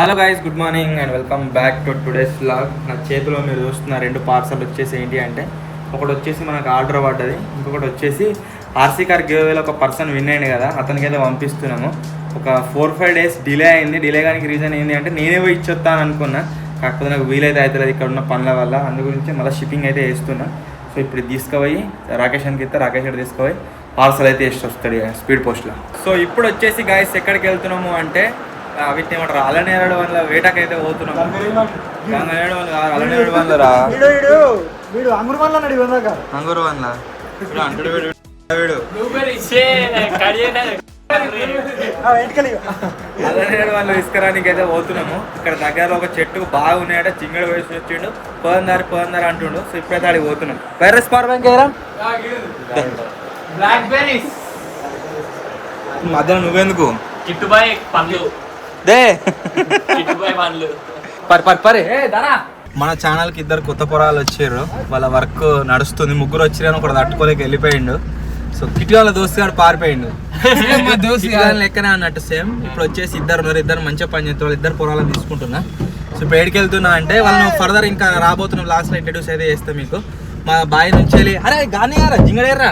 Hello guys, good morning and welcome back to today's vlog. నా చేతిలో మీరు చూస్తున్న 2 పార్సల్ వచ్చేసి ఏంటి అంటే, ఒకటి వచ్చేసి మనకు ఆర్డర్ పడ్డది, ఇంకొకటి వచ్చేసి ఆర్సీ కార్ గివ్ అవేలో ఒక పర్సన్ విన్ అయ్యింది కదా, అతనికి అయితే పంపిస్తున్నాము. ఒక 4-5 డేస్ డిలే అయింది. డిలే కానీ రీజన్ ఏంటి అంటే, నేనే పోయి ఇచ్చొస్తాను అనుకున్నా, కాకపోతే నాకు వీలైతే అవుతుంది ఇక్కడ ఉన్న పనుల వల్ల. అందు గురించి మళ్ళీ షిప్పింగ్ అయితే వేస్తున్నా. సో ఇప్పుడు తీసుకుపోయి రాకేష్ అని ఇస్తే రాకేష్ గారు తీసుకుపోయి పార్సల్ అయితే వేసి వస్తాడు స్పీడ్ పోస్ట్లో. సో ఇప్పుడు వచ్చేసి గాయస్ ఎక్కడికి వెళ్తున్నాము అంటే, వీటిని ఏమంటారు, అలనేరడు వల్ల వేటకైతే పోతున్నాం. గంగనేడు వల్ల అలనేరడు వల్ల అంగురు వల్ల అలనేరడు వల్ల తీసుకురానికి అయితే పోతున్నాము. ఇక్కడ దగ్గరలో ఒక చెట్టుకు బాగా ఉన్నాయట, చింగడు వేసి వచ్చిండు, పోందారు అంటుండు. సో ఇప్పుడైతే అడిగి పోతున్నాం. వైరస్ పవర్ బ్యాంక్ ఏరా మధ్యాహ్నం నువ్వెందుకు చిట్టుబాయ్ పండ్లు దే మన ఛానల్కి 2 కొత్త పొరాలు వచ్చారు. వాళ్ళ వర్క్ నడుస్తుంది. 3 వచ్చిరని ఒకటి తట్టుకోలేక వెళ్ళిపోయిండు. సో కిటి వాళ్ళ దోస్తు గారు పారిపోయిండు. లెక్కనే అన్నట్టు సేమ్. ఇప్పుడు వచ్చేసి 2 ఉన్నారు. 2 మంచిగా పని చేస్తారు. వాళ్ళు 2 పొరాలను తీసుకుంటున్నా. సో ఇప్పుడు ఎక్కడికి వెళ్తున్నా అంటే, వాళ్ళని ఫర్దర్ ఇంకా రాబోతున్న లాస్ట్లో ఇంట్రడ్యూస్ అయితే చేస్తాం మీకు. మా బాయ్ నుంచి వెళ్ళి అరే గానే జింగడేర్రా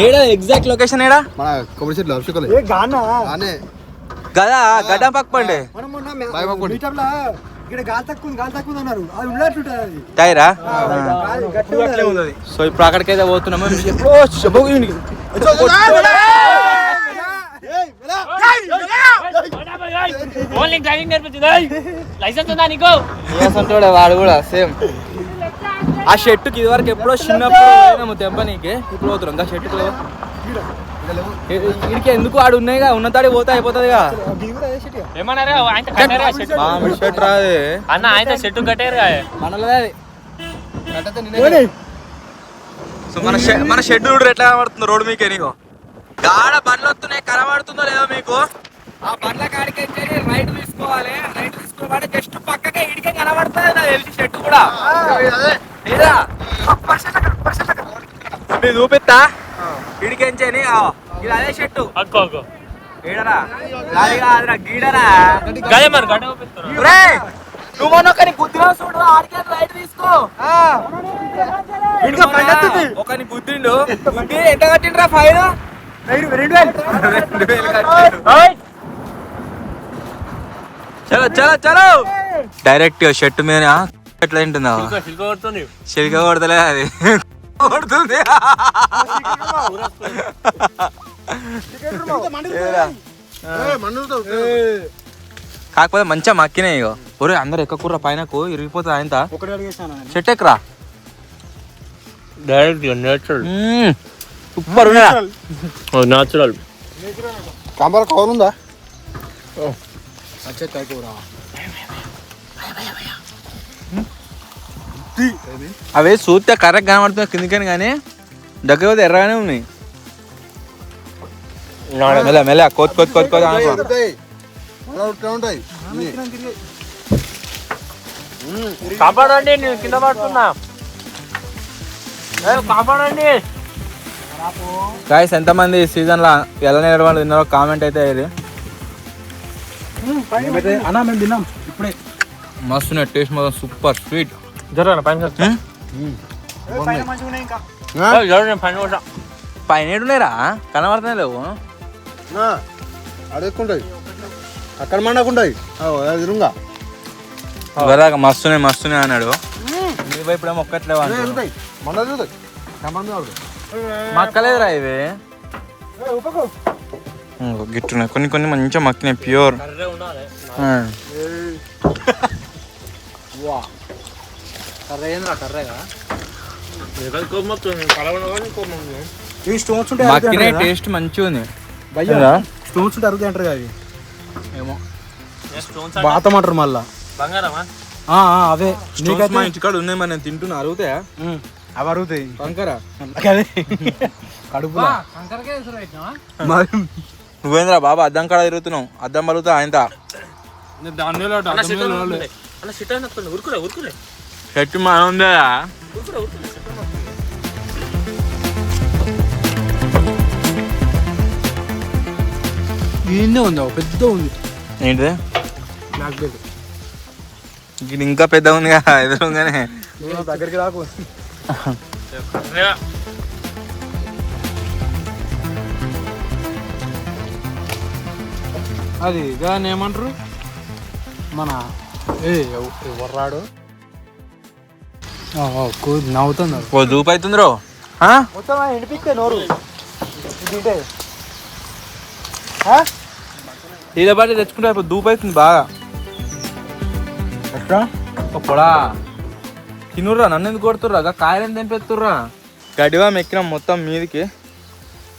ఏడా ఎగ్జాక్ట్ లొకేషన్ ఏడా గదా గడ్డ పక్కండి టైరా. సో ఇప్పుడు అక్కడికైతే పోతున్నాము. వాడు కూడా సేమ్. ఆ షర్టుకి ఇది వరకు ఎప్పుడో చిన్నప్పుడు తెంపనీకి ఇప్పుడు పోతున్నాం. ఇంకా షర్టు వీడికి ఎందుకు ఆడు ఉన్నాయిగా, ఉన్నతాడి పోతే అయిపోతుందిగా. షర్ట్ రాదే అన్న, ఆయన షర్టు కట్టారు మనలో అది. సో మన షెడ్ ఎట్లా కనబడుతుంది రోడ్డు మీకు? నీకు గాడ బండ్లు వస్తున్నాయి, కనబడుతుందో లేదో మీకు? ఆ బండ్ల కాడికి రైట్ తీసుకోవాలి. రైట్ తీసుకోవాలి, జస్ట్ పక్కకే ఇడికే కనబడుతుంది. నాకు తెలిసి షెడ్ కూడా చూపిస్తా. ఇడికెంచని ఇది అదే షెట్టు గీడరా గీడరా. నువ్వు మొన్న గుద్దినా చూడు, ఆడికే రైట్ తీసుకో. ఒకని గుద్దిండు, ఎంత కట్టిండ్రా ఫైన్? 2000. చలో చలో చలో. డైరెక్ట్ షర్ట్ మీద ఎట్లా తింటుందా? శిల్క కొడతలే, అది కొడుతుంది. కాకపోతే మంచిగా మక్కినాయి. ఇగో ఒరే అందరు ఎక్కకుర్ర పైనకు, ఇరిగిపోతుంది. ఆయన షర్ట్ ఎక్కరా డైరెక్ట్ సూపర్ న్యాచురల్. కాంబాల కవర్ ఉందా? అవే చూస్తే కరెక్ట్ కనబడుతుంది కిందికని, కానీ దగ్గర పోతే ఎర్రగానే ఉన్నాయి. మెల్ల మెల్ల కొత్త కాపాడండి, నేను కింద పడుతున్నా. కాపాడండి గాయ్స్. ఎంతమంది సీజన్ లో ఎలా వాళ్ళు తిన్నారో కామెంట్ అయితే అయ్యేది. ఇప్పుడే మస్తు టేస్ట్ మాత్రం సూపర్ స్వీట్. పైన ఏడున్నాయిరా, కనబడుతున్నాయి లేవు. అడుగుంటాయి అక్కడ మండకుంటాయి. మస్తున్నాయి అన్నాడు. మీ వైపు ఇప్పుడేమో ఒక్కట్లేవా మక్కలేదురా ఇవి. గిట్టున్నాయి కొన్ని మంచిగా మక్కినాయి, ప్యూర్. మక్కినాయి, టేస్ట్ మంచిగా ఉంది. స్టోన్స్ ఉంటే అరుగుతాయి అంటారు అవి. ఏమో బాతమంటారు మళ్ళా. అవే మా ఇంటికాడ ఉన్నాయి, మరి నేను తింటున్నా. అరుగుతాయా? అవి అరుగుతాయి. కంకర కడుపులో నువ్వేంద్రా బాబా అద్దం కాడ తిరుగుతున్నావు? అద్దం పలుగుతా ఆయన షర్ట్ మా ఉందా? దీన్నే ఉంది ఒక పెద్ద ఉంది ఏంటిది బ్లాక్ బెల్ట్. ఇది ఇంకా పెద్దగా ఉంది కదా ఎదురుగానే. నేను దగ్గరికి రాకు. అది దాన్ని ఏమంటారు మన ఎవరు రాడు నవ్వుతుంది అది. ఓ దూపు అవుతుంది రో. మొత్తం ఎండిపిస్తే నోరు తింటే ఇలా పాటి తెచ్చుకుంటే ఇప్పుడు దూపు అవుతుంది బాగా. ఎట్లా పొడా తినుర్రా, నన్ను ఎందుకు కొడుతుర్రా? కాయలని తెంపెత్తుర్రా. గడివా ఎక్కినాం మొత్తం మీదికి.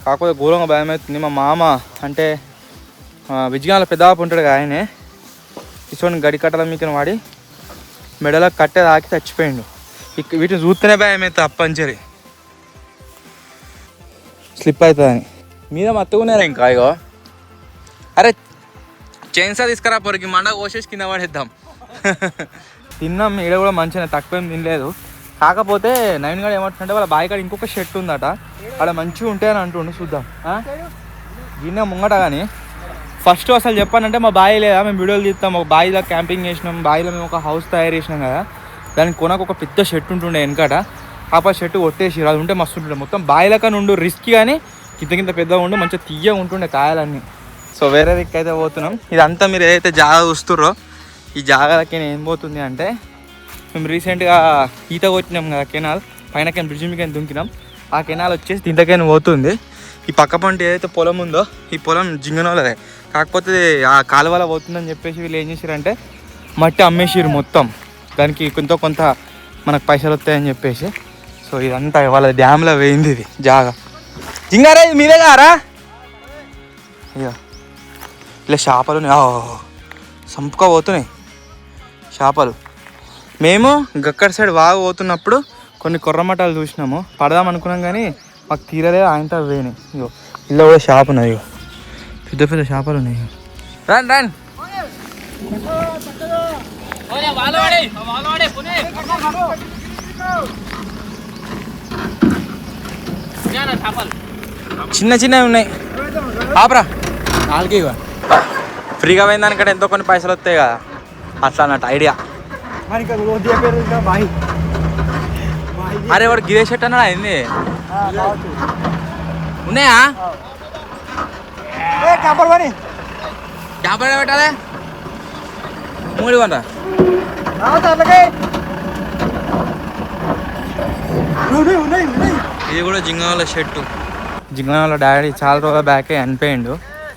కాకపోతే ఘోరంగా భయం అవుతుంది. మా మామ అంటే విజయాల పెద్దవాపు ఉంటాడు కదా, ఆయనే ఇటువంటి గడి కట్టల మీకని వాడి మెడలో కట్టే తాకి చచ్చిపోయిండు. వీటిని చూస్తేనే భయం అవుతుంది అప్పంచరి స్లిప్ అవుతుందని. మీద మత్తుకున్నారా ఇంకా ఇగో. అరే చైన్సా తీసుకురా పొరికి మండ కోసేసి కింద పడేద్దాం. తిన్నాం ఈడ కూడా మంచిగా, తక్కువేం తినలేదు. కాకపోతే నవీన్ గారు ఏమంటుంటే వాళ్ళ బావి కాడ ఇంకొక షర్ట్ ఉందట, అక్కడ మంచిగా ఉంటాయని అంటుండు. చూద్దాం గిన్నె ముంగట. కానీ ఫస్ట్ అసలు చెప్పానంటే మా బావి లేదా, మేము వీడియోలు తీస్తాం, ఒక బావిలో క్యాంపింగ్ చేసినాం, బావిలో మేము ఒక హౌస్ తయారు చేసినాం కదా, దానికి కొనకు ఒక పెద్ద షర్ట్ ఉంటుండే వెనకట. కాకపోతే షర్ట్ కొట్టేసి అది ఉంటే మస్తు ఉంటుండే. మొత్తం బావిలో కానీ ఉండు రిస్క్, కానీ కింద పెద్దగా ఉండు, మంచిగా తీయగా ఉంటుండే కాయలన్నీ. సో వేరే దిక్కు అయితే పోతున్నాం. ఇదంతా మీరు ఏదైతే జాగా చూస్తుర్రో ఈ జాగాలకి ఏం పోతుంది అంటే, మేము రీసెంట్గా ఈత కొట్టినాం కదా కెనాల్ పైనకైనా బ్రిడ్జ్ మీకైనా దుంకినాం. ఆ కెనాల్ వచ్చేసి దీంట్లోకైనా పోతుంది. ఈ పక్క పంట ఏదైతే పొలం ఉందో ఈ పొలం జింగనోళ్ళదే. కాకపోతే ఆ కాలువల పోతుందని చెప్పేసి వీళ్ళు ఏం చేసారంటే మట్టి అమ్మేసిరు మొత్తం, దానికి కొంత మనకు పైసలు వస్తాయని చెప్పేసి. సో ఇదంతా వాళ్ళ డ్యామ్లో వేయింది ఇది జాగా. జింగారా ఇది మీరే కారా? అయ్యో ఇలా చేపలు సంపుగా పోతున్నాయి చేపలు. మేము గక్కడ సైడ్ బాగా పోతున్నప్పుడు కొన్ని కొర్రమటాలు చూసినాము, పడదాం అనుకున్నాం కానీ మాకు తీరలేదు, ఆయనతో పోయినాయి. ఇగో ఇలా కూడా చేప ఉన్నాయి, ఇగో పెద్ద పెద్ద చేపలు ఉన్నాయి. రండి రండి. చిన్న చిన్నవి ఉన్నాయి. ఆపరా నాలుగే ఫ్రీగా పోయిన దానికంటే ఎంతో కొన్ని పైసలు వస్తాయి కదా, అట్లా అన్నట్టు ఐడియా. అరే వాడు గిరే షర్ట్ అన్నాడు అయింది ఉన్నాయా? క్యాంపర్ పెట్టాలి 300. ఇది కూడా జింగాల షర్టు. జింగాల డాడీ చాలా రోజుల బ్యాకే చనిపోయిండు,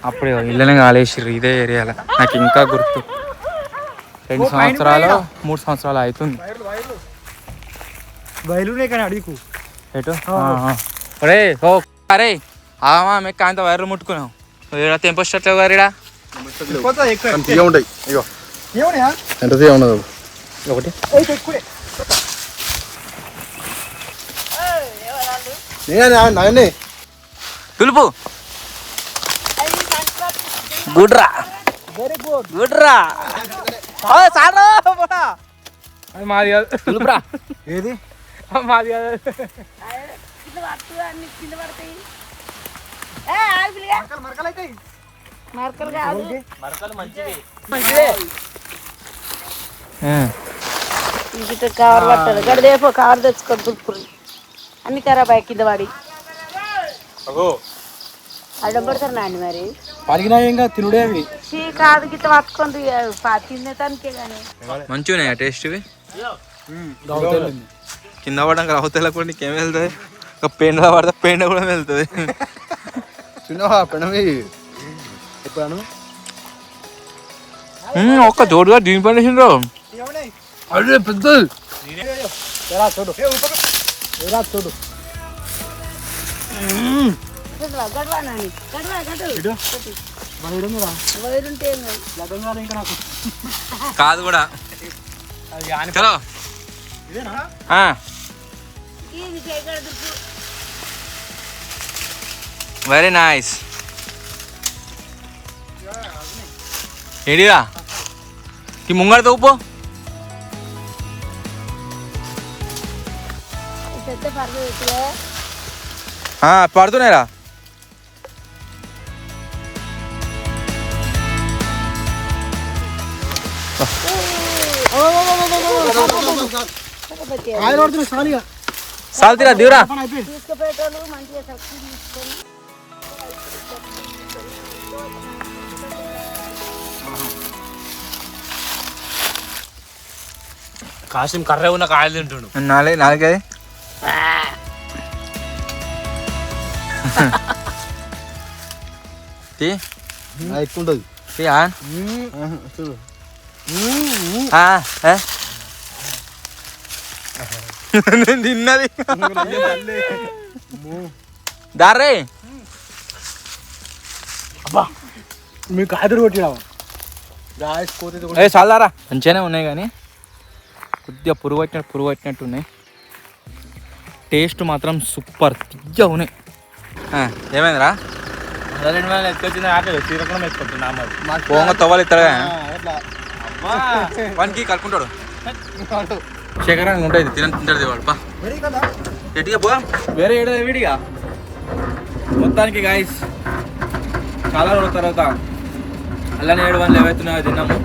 అప్పుడు ఇళ్ళనే కాలేసిర్రు ఇదే ఏరియాలో. నాకు ఇంకా గుర్తు 2 సంవత్సరాలు 3 సంవత్సరాలు అవుతుంది. అడిగు ఎటు అరే ఓ అరే ఆమా మెక్క అంత వైర్లు ముట్టుకున్నాం. తెంపొచ్చట్లేవు గారిడా ఉంటాయి. ఎంత ఉండదు ఒకటి. తులుపు గుడ్రా గుడ్రా మాది కాదు తులుపురా. ఏది మాది కాదు. కవర్ పట్టాలి గడిదేపో కవర్ తెచ్చుకొని తులుపురు అన్ని ఖరాబ్ అయ్యి కింద పడి అడ్డం పడతారు నాండి మరి పలిగినా ఇంకా తినుడే అవి కాదు గిట్ట పట్టుకొని తినేదానికే కానీ మంచిగా ఉన్నాయా టేస్ట్ ఇవి? కింద పడడానికి రావుతల కూడా నీకేం వెళ్తుంది, ఒక పెండలో పడితే పెండ కూడా వెళ్తుంది. చిన్న పెనవి ఒక్క జోడుగా దీని పండేసిండ్రు. అదే పెద్దది చూడు చూడు గడవా నాని గడవా గడు వైరుంటే కాదు కూడా చలో వెరీ నైస్. ఏడిరా ఈ ముంగడ తోపు పెద్ద పర్లేదు పడుతున్నాయిరా. ఆయన పడుతున్నా సాలిగా సాల్తీరా దివరా తీసుకుపోయేటోళ్ళు మంచిగా సబ్సిడీ తీసుకొని కాసిం కర్రే ఉన్న కాయలు తింటుండు. నాలుగే ఎక్కువ ఉంటుంది తిన్నది దారే అబ్బా మీకు కాదురు కొట్టినావా చాలారా మంచిగానే ఉన్నాయి కానీ కొద్దిగా పురుగు పట్టినట్టు ఉన్నాయి. టేస్ట్ మాత్రం సూపర్ తియ్యగా ఉన్నాయి. ఏమైందిరా ఎత్తుకొచ్చింది ఆటలు శ్రీరకం ఎత్తుకుంటున్నా పోంగ తవ్వాలి ఇస్తాడు వానికి కలుపుకుంటాడు శేఖరానికి ఉంటుంది తింటాడు వాడు బా ఎట్టిగా పో వేరే ఏడా విడిగా మొత్తానికి గాయస్ చాలా రోజుల తర్వాత అలానే 7 వందలు ఏవైతున్నాయో తిన్నాము.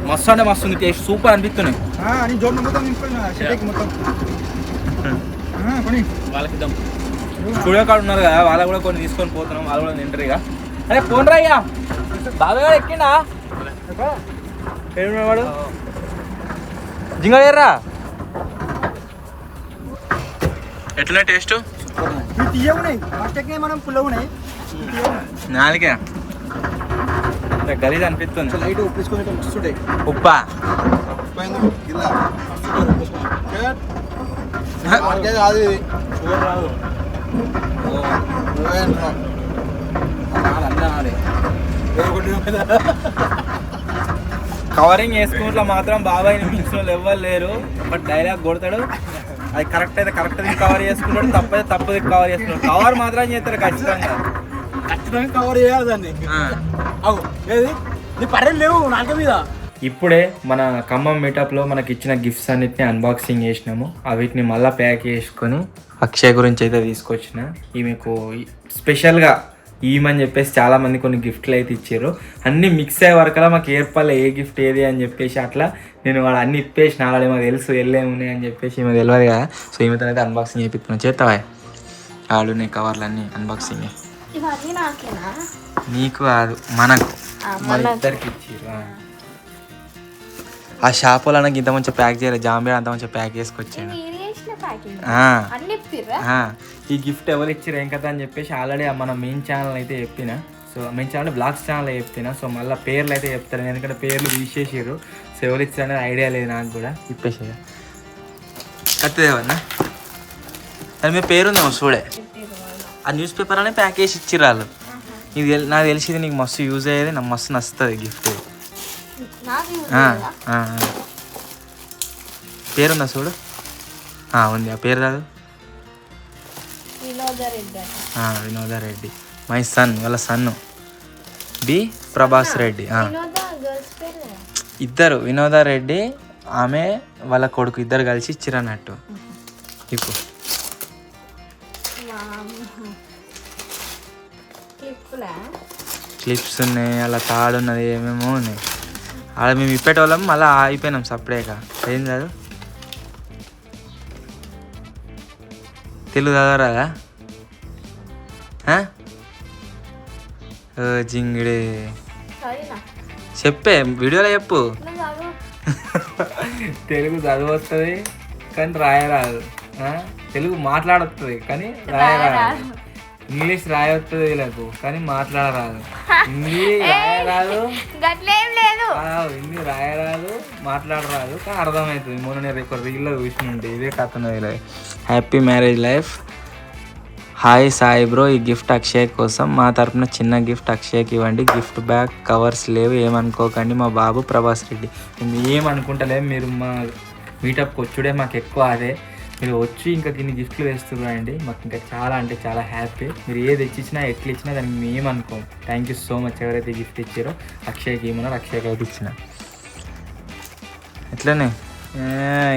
మస్తు అంటే మస్తు ఉంది. టేస్ట్ సూపర్ అనిపిస్తున్నాయి. వాళ్ళకి స్టూడియో కాడ ఉన్నారు కదా వాళ్ళ కూడా కొన్ని తీసుకొని పోతున్నాం. వాళ్ళు కూడా తింటారు ఇక. అరే పోన్రా అయ్యా బాబాయ్ గారు ఎక్కిండా వాడు జింగరా ఎట్లున్నాయి టేస్ట్ మనం పుల్లగా ఉన్నాయి నాలుగే గలీజ్ అనిపిస్తుంది. లైట్ ఉప్పించుకొని వస్తుంటాయి ఉప్పా కవరింగ్ వేసుకుంటా మాత్రం బాబాయ్ మించిన వాళ్ళు ఎవ్వరు లేరు. బట్ డైలాగ్ కొడతాడు. అది కరెక్ట్ అయితే కరెక్ట్ కవర్ చేసుకుంటాడు, తప్పైతే తప్పది కవర్ చేసుకుంటాడు. కవర్ మాత్రం చేస్తాడు ఖచ్చితంగా. కవర్ చేయాలి దాన్ని. ఏది నీ పర్రెలు లేవు నాక మీద. ఇప్పుడే మన ఖమ్మం మీటప్లో మనకి ఇచ్చిన గిఫ్ట్స్ అన్నిటిని అన్బాక్సింగ్ చేసినాము. వీటిని మళ్ళీ ప్యాక్ చేసుకొని అక్షయ్ గురించి అయితే తీసుకొచ్చిన. ఈమెకు స్పెషల్గా ఇవ్వమని చెప్పేసి చాలామంది కొన్ని గిఫ్ట్లు అయితే ఇచ్చారు. అన్నీ మిక్స్ అయ్యే వరకలా మాకు ఏర్పడలే ఏ గిఫ్ట్ ఏది అని చెప్పేసి అట్లా నేను వాడు అన్ని ఇప్పేసి నాడు మాకు తెలుసు వెళ్ళేమున్నాయి అని చెప్పేసి ఈమె తెలియదు కదా. సో ఈమెతో అయితే అన్బాక్సింగ్ చేపిస్తున్నాను. చేస్తావా వాళ్ళు నీ కవర్లు అన్నీ అన్బాక్సింగ్ నీకు కాదు మనకు మన ఇద్దరికి ఇచ్చారు. ఆ షాపులో నాకు ఇంత మంచిగా ప్యాక్ చేయలేదు. జాంబియా అంత మంచిగా ప్యాక్ చేసుకొచ్చాను. ఈ గిఫ్ట్ ఎవరు ఇచ్చారు ఏం కదా అని చెప్పేసి ఆల్రెడీ మన మెయిన్ ఛానల్ అయితే చెప్పిన. So main channel vlogs channel చెప్పిన. సో మళ్ళీ పేర్లు అయితే చెప్తాను ఎందుకంటే పేర్లు తీసేసారు. సో ఎవరు ఇచ్చారు అనేది ఐడియా లేదు నాకు కూడా. ఇప్పేసారు కత్తిదేవన్నా దాని మీద పేరుందేమో చూడే. ఆ న్యూస్ పేపర్ అనే ప్యాక్ చేసి ఇచ్చిర్రు వాళ్ళు. ఇది నాకు తెలిసింది నీకు మస్తు యూజ్ అయ్యేది. నాకు మస్తు నచ్చుతుంది గిఫ్ట్. పేరుందా చూడు. ఉంది ఆ పేరు రాదు. వినోదారెడ్డి మై సన్ వాళ్ళ సన్ను బి ప్రభాస్ రెడ్డి. ఇద్దరు వినోదారెడ్డి ఆమె వాళ్ళ కొడుకు ఇద్దరు కలిసి ఇచ్చిర్రు అన్నట్టు. ఇప్పుడు క్లిప్స్ ఉన్నాయి అలా తాడు ఉన్నది ఏమేమో ఉన్నాయి. అలా మేము ఇప్పేటోళ్ళం మళ్ళీ అయిపోయినాం సపరేక. ఏం కాదు తెలుగు చదవరాదా జింగిడే చెప్పే వీడియోలో చెప్పు. తెలుగు చదవస్తుంది కానీ రాయరాదు. తెలుగు మాట్లాడొస్తుంది కానీ రాయరాదు. ఇంగ్లీష్ రాయొస్తుంది వీళ్ళకు కానీ మాట్లాడరాదు. హిందీ రాయరాదు, హిందీ రాయరాదు, మాట్లాడరాదు కానీ అర్థమవుతుంది. మొన్న నేను ఒక రీల్లో చూసినండి ఇదే కథ. Happy marriage life. Hi Sai bro, ఈ గిఫ్ట్ అక్షయ్ కోసం మా తరపున చిన్న గిఫ్ట్ అక్షయ్కి ఇవ్వండి. గిఫ్ట్ బ్యాగ్ కవర్స్ లేవు ఏమనుకోకండి. మా బాబు ప్రభాస్ రెడ్డి. మేము ఏమనుకుంటలేము. మీరు మా మీటప్కి వచ్చుడే మాకు ఎక్కువ అదే. మీరు వచ్చి ఇంకా దీన్ని గిఫ్ట్లు వేస్తున్నారు అండి. మాకు ఇంకా చాలా అంటే చాలా హ్యాపీ. మీరు ఏది తెచ్చిచ్చినా ఎట్లా ఇచ్చినా దానికి మేము అనుకోం. Thank you so much. ఎవరైతే గిఫ్ట్ ఇచ్చారో అక్షయ్కి ఏమన్నారు అక్షయ్కి అయితే ఇచ్చిన. ఎట్లనే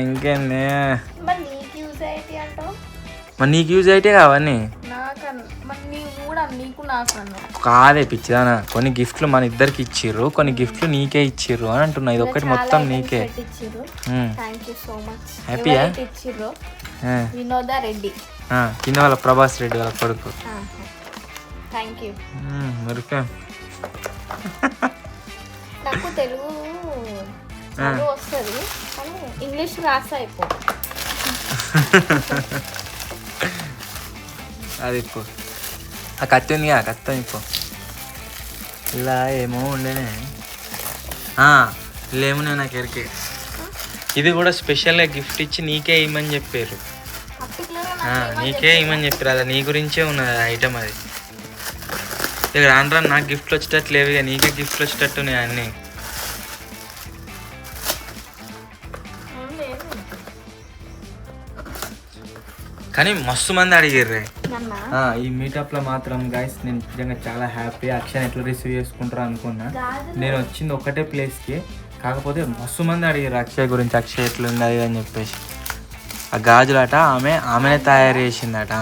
ఇంకేంది మరి నీకు యూజ్ అయితే కావన్నీ. నీకు నాకు అన్న కాదే పిచ్చిదానా, కొన్ని గిఫ్ట్లు మన ఇద్దరికి ఇచ్చిర్రు, కొన్ని గిఫ్ట్లు నీకే ఇచ్చిర్రు అని అంటున్నా. ఇది ఒక్కటి మొత్తం నీకే. ఇచ్చిర్రు. Thank you so much. హ్యాపీయా? ఇచ్చిర్రు వినోద రెడ్డి, కింద వాళ్ళ ప్రభాస్ రెడ్డి వాళ్ళ కొడుకు. Thank you. మరికా నాకు తెలుగు చదువు వస్తుంది కానీ ఇంగ్లీష్ రాస్తా అయిపో. అది ఇప్పు, ఆ కత్తి ఉంది కదా, కత్తి ఇప్పు. ఇలా ఏమో ఉండేనే, ఇలా ఏమో నాకు ఎరికే. ఇది కూడా స్పెషల్గా గిఫ్ట్ ఇచ్చి నీకే ఇమ్మని చెప్పారు. నీకే ఇమ్మని చెప్పారు, అది నీ గురించే ఉన్నది ఐటమ్. అది ఇక రాను రాను నాకు గిఫ్ట్లు వచ్చేటట్టు లేవు, ఇక నీకే గిఫ్ట్లు వచ్చేటట్టు ఉన్నాయి అన్నీ. కానీ మస్తు మంది అడిగారు ఈ మీటప్లో మాత్రం. గైస్ నేను నిజంగా చాలా హ్యాపీ. అక్షయ్ ఎట్లా రిసీవ్ చేసుకుంటారో అనుకున్నా. నేను వచ్చింది ఒకటే ప్లేస్కి, కాకపోతే మస్తు మంది అడిగారు అక్షయ్ గురించి, అక్షయ్ ఎట్లుంది అది అని చెప్పేసి. ఆ గాజులట ఆమెనే తయారు చేసిందట,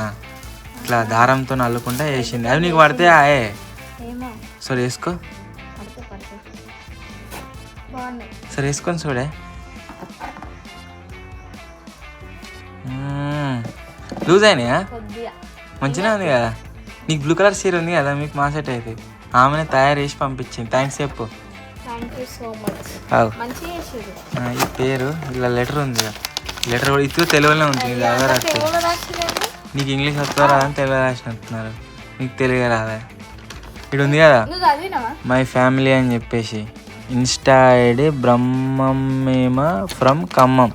ఇట్లా దారంతో అల్లుకుంటా వేసింది. అవి నీకు పడితే ఆయే సరే వేసుకో, సరే వేసుకొని చూడే. లూజ్ అయినాయా? మంచిగా ఉంది కదా. నీకు బ్లూ కలర్ చీర ఉంది కదా, మీకు మా సెట్ అయితే ఆమెనే తయారు చేసి పంపించింది. థ్యాంక్స్ చెప్పు. ఈ పేరు ఇలా లెటర్ ఉంది, లెటర్ కూడా ఇది తెలుగులో ఉంటుంది. నీకు ఇంగ్లీష్ వస్తా రాదా అని తెలుగు రాసినట్టున్నారు, నీకు తెలుగు రాదా? ఇక్కడ ఉంది కదా మై ఫ్యామిలీ అని చెప్పేసి. ఇన్స్టా ఐడి బ్రహ్మమేమ ఫ్రమ్ ఖమ్మం,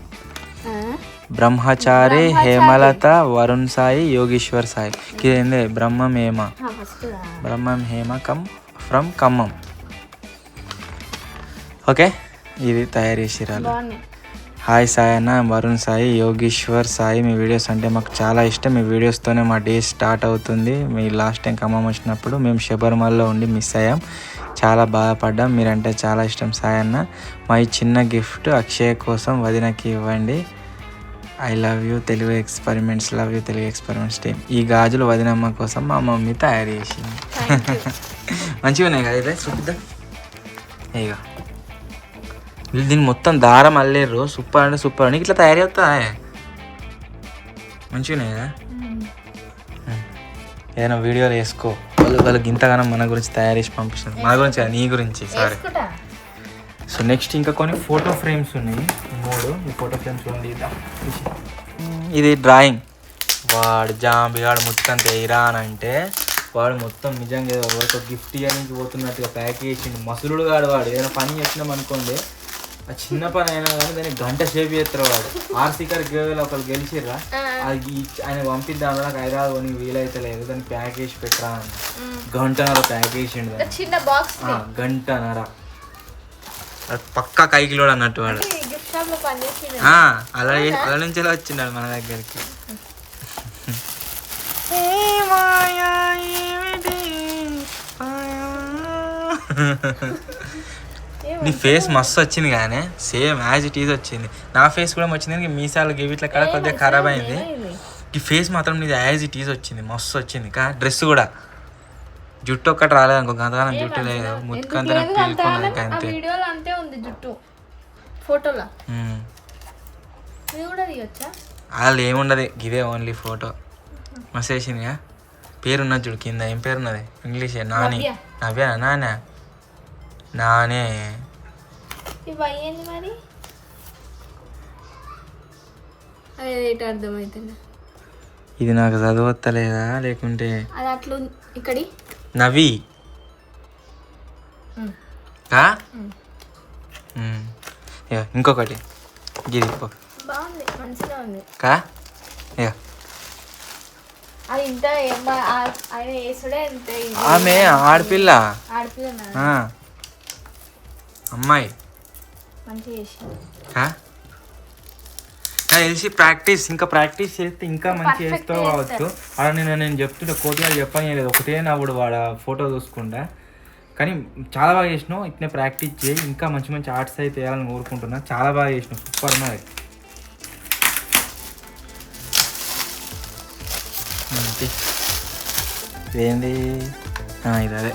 బ్రహ్మచారి హేమలత వరుణ్ సాయి యోగేశ్వర్ సాయి. ఇదేంది బ్రహ్మమేమ, బ్రహ్మం హేమ ఫ్రమ్ ఖమ్మం. ఓకే, ఇది తయారు చేసిరాలు. హాయ్ సాయి అన్న, వరుణ్ సాయి, యోగేశ్వర్ సాయి. మీ వీడియోస్ అంటే మాకు చాలా ఇష్టం. మీ వీడియోస్తోనే మా డే స్టార్ట్ అవుతుంది. మీ లాస్ట్ టైం ఖమ్మం వచ్చినప్పుడు మేము శబరిమలలో ఉండి మిస్ అయ్యాం, చాలా బాధపడ్డాం. మీరంటే చాలా ఇష్టం సాయి అన్న. మా ఈ చిన్న గిఫ్ట్ అక్షయ్ కోసం వదినకి ఇవ్వండి. I love you Telugu experiments, love you Telugu experiments team. ఈ గాజులు వదినమ్మ కోసం మా మమ్మీ తయారు చేసింది. మంచిగా ఉన్నాయి కదా, ఇదే చూపిద్దాం. ఇక దీన్ని మొత్తం దారం అల్లేరు, సూపర్ అంటే సూపర్. నీకు ఇట్లా తయారు అవుతా మంచిగా ఉన్నాయి కదా. ఏదైనా వీడియోలు వేసుకో, వాళ్ళు గింతగానం మన గురించి తయారు చేసి పంపిస్తుంది. మన గురించి నీ గురించి. సారీ. సో నెక్స్ట్ ఇంకా కొన్ని ఫోటో ఫ్రేమ్స్ ఉన్నాయి, 3. ఈ ఫోటో ఫ్రేమ్స్ ఉంది. ఇది డ్రాయింగ్. వాడు జాంబిగాడు ముత్తంత ఇరాన్ అంటే వాడు మొత్తం నిజంగా ఒక గిఫ్ట్ ఇయర్నికి పోతున్నట్టుగా ప్యాక్ చేసిండు. మసులుడు కాడు వాడు. ఏదైనా పని చేసినాం అనుకోండి, ఆ చిన్న పని అయినా కానీ దాన్ని గంట సేపు చేస్తారు వాడు. ఆర్సీ కార్ గేవేలో ఒకరు గెలిచిర్రా, అది ఆయన పంపిద్దాం నాకు హైదరాబాద్ కొని వీలైతే లేదు, దాన్ని ప్యాక్ చేసి పెట్టరా అన్న. గంటన్నర ప్యాక్ చేసిండు, గంటన్నర. పక్కా కైకిలోడు అన్నట్టు వాడు. అలా నుంచి వచ్చిండాడు మన దగ్గరికి. నీ ఫేస్ మస్తు వచ్చింది కానీ సేమ్ యాజ్ ఇట్ ఈజ్ వచ్చింది. నా ఫేస్ కూడా వచ్చింది, మీసాలు గివిట్ల కాడ కొద్దిగా ఖరాబ్ అయింది. ఈ ఫేస్ మాత్రం నీది యాజ్ ఇట్ ఈజ్ వచ్చింది, మస్తు వచ్చింది. కా డ్రెస్ కూడా జుట్టు ఒక్కటి రాలేదు అనుకో, గంతగానం జుట్టు లేదు, ముత్తుకంతా పీలుకున్నది అంతే. అలా ఏముండదు, ఇదే ఓన్లీ ఫోటో. మస్తు వేసిందిగా. పేరున్నది చూడు కింద, ఏం పేరున్నది ఇంగ్లీషే? నాని. నవ్యా? నానే నానే. ఇది నాకు చదవత్తలేదా లేకుంటే నవి ఇంకొకటి గిది కా ఆమె ఆడపిల్ల అమ్మాయి తెలిసి ప్రాక్టీస్ ఇంకా ప్రాక్టీస్ చేస్తే ఇంకా మంచి చేస్తావు కావచ్చు. అలా నేను చెప్తుంటే కోటిగా చెప్పని లేదు, ఒకటే నవ్వుడు వాడ ఫోటో చూసుకుంటా. కానీ చాలా బాగా చేసినావు, ఇట్నే ప్రాక్టీస్ చేయి, ఇంకా మంచి మంచి ఆర్ట్స్ అయితే వేయాలని కోరుకుంటున్నా. చాలా బాగా చేసినావు, సూపర్ ఉన్నది. ఇదేంది ఇది అదే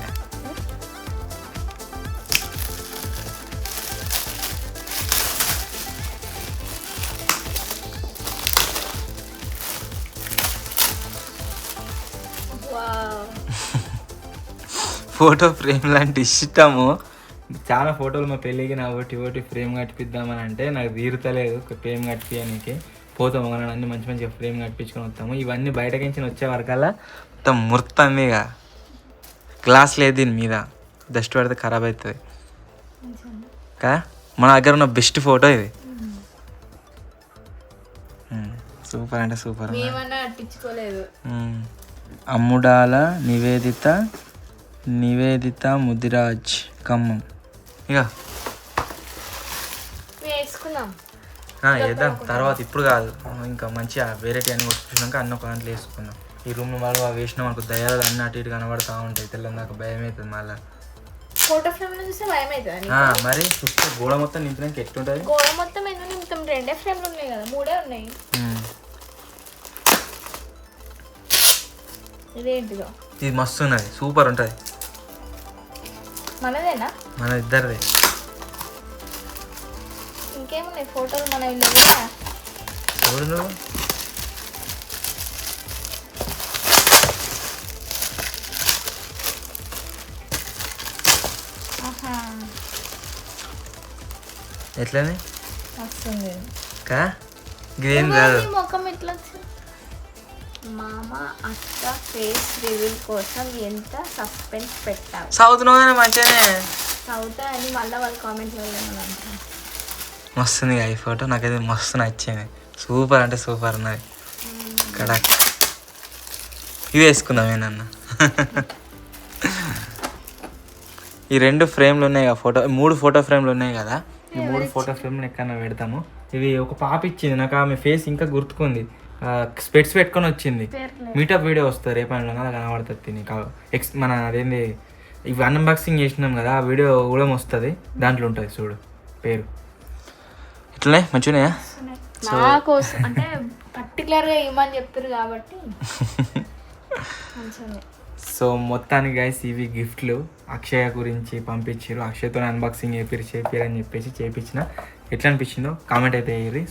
ఫోటో ఫ్రేమ్ లాంటి ఇష్టము. చాలా ఫోటోలు మా పెళ్ళికి నా ఒకటి ఫ్రేమ్ కట్టిపిద్దామని అంటే నాకు తీరుతలేదు ఫ్రేమ్ కట్టిపియడానికి. పోతాము మనం అన్ని మంచి మంచిగా ఫ్రేమ్ కట్టించుకొని వస్తాము. ఇవన్నీ బయటకించి వచ్చే వరకల్లా మొత్తం ముర్తం ఇక గ్లాస్ లేదు దీని మీద, డస్ట్ పడితే ఖరాబ్ అవుతుంది కదా. మన దగ్గర ఉన్న బెస్ట్ ఫోటో ఇది. సూపర్ అంటే సూపర్. అమ్ముడాల నివేదిత ముదిరాజ్ ఖమ్మం. ఇక వేద్దాం తర్వాత, ఇప్పుడు కాదు. ఇంకా మంచిగా వెరైటీ అన్ని కొట్టుకున్నాక అన్న ఒక దాంట్లో వేసుకుందాం. ఈ రూమ్ మళ్ళీ వేసినాం మనకు దయాలు అన్నీ అటు ఇటు కనబడతా ఉంటాయి. తెల్లని దాకా భయం అవుతుంది మళ్ళీ. ఫోటో ఫ్రేమ్ లో చూస్తే భయం అవుతుంది. మరి చుట్టూ గోడ మొత్తం నింపినాక ఎట్లుంటుంది? గోడ మొత్తం ఎందుకు నింపుతాం? 2 ఫ్రేమ్లు ఉన్నాయి కదా, 3 ఉన్నాయి. ఇదేంటిదో ఇది మస్తు ఉన్నది, సూపర్ ఉంటుంది. మనదేనా? మన ఇద్దరిదే. ఇంకేమున్నాయి ఫోటోలు మన ఇల్లు? చూడు నువ్వు. ఎట్లని వస్తుంది కా ఇదేం కాదు. ముఖం ఇట్లా మామ అత్త ఫేస్ రివీల్ కోసం ఎంత సస్పెన్స్ పెట్టావు. సౌత్ నోగానే మంచిగానే చదువుతా అని మళ్ళీ వాళ్ళ కామెంట్లో అంటారు. మస్తుంది ఈ ఫోటో, నాకైతే మస్తు నచ్చింది. సూపర్ అంటే సూపర్ ఉన్నది. కడక్ ఇవి వేసుకుందాం ఏనన్నా. ఈ 2 ఫ్రేమ్లు ఉన్నాయి కదా, 3 ఫోటో ఫ్రేమ్లు ఉన్నాయి కదా. ఈ 3 ఫోటో ఫ్రేమ్లు ఎక్కడన్నా పెడతాము. ఇవి ఒక పాప ఇచ్చింది నాకు, ఆమె ఫేస్ ఇంకా గుర్తుకుంది. స్పెట్స్ పెట్టుకొని వచ్చింది. మీటప్ వీడియో వస్తుంది రేపటి అలా కనబడుతుంది నీకు. మన అదేంది ఇవి అన్బాక్సింగ్ చేసినాం కదా, ఆ వీడియో కూడా వస్తుంది, దాంట్లో ఉంటుంది చూడు పేరు. ఇట్లనే మంచిగా నా కోసం అంటే పర్టికులర్గా ఇవ్వమని చెప్పారు కాబట్టి. సో మొత్తానికి గైస్ ఇవి గిఫ్ట్లు అక్షయ గురించి పంపించారు. అక్షయతో అన్బాక్సింగ్ చేపిరు అని చెప్పేసి చేయించిన. ఎట్లా అనిపించిందో కామెంట్ అయితే వేయరు.